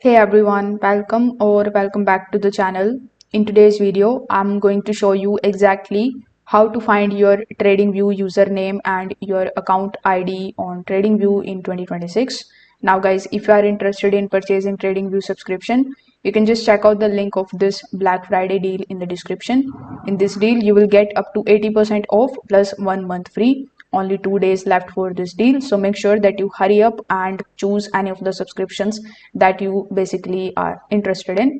Hey everyone, welcome back to the channel. In today's video, I'm going to show you exactly how to find your Tradingview username and your account ID on Tradingview in 2026. Now guys, if you are interested in purchasing Tradingview subscription, you can just check out the link of this Black Friday deal in the description. In this deal, you will get up to 80% off plus 1 month free. Only 2 days left for this deal, so make sure that you hurry up and choose any of the subscriptions that you basically are interested in.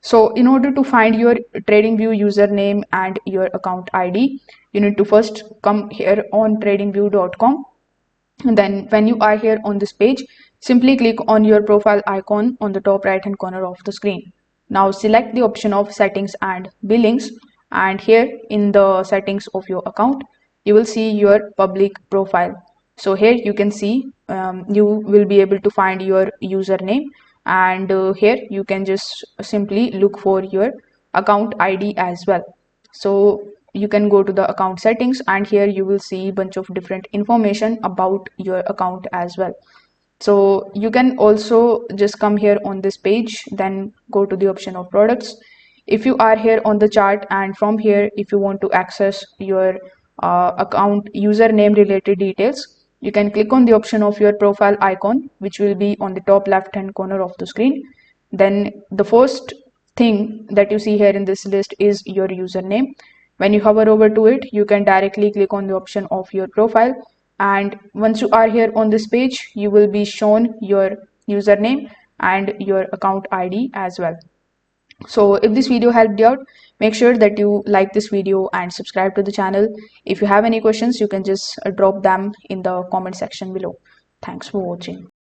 So in order to find your TradingView username and your account ID, you need to first come here on tradingview.com. And then when you are here on this page, simply click on your profile icon on the top right hand corner of the screen. Now select the option of settings and billings, and here in the settings of your account you will see your public profile. So here you can see you will be able to find your username, and here you can just simply look for your account ID as well. So you can go to the account settings, and here you will see a bunch of different information about your account as well. So you can also just come here on this page, then go to the option of products. If you are here on the chart, and from here if you want to access your account username related details, you can click on the option of your profile icon, which will be on the top left hand corner of the screen. Then the first thing that you see here in this list is your username. When you hover over to it, you can directly click on the option of your profile, and once you are here on this page, you will be shown your username and your account ID as well. So if this video helped you out, make sure that you like this video and subscribe to the channel. If you have any questions, you can just drop them in the comment section below. Thanks for watching.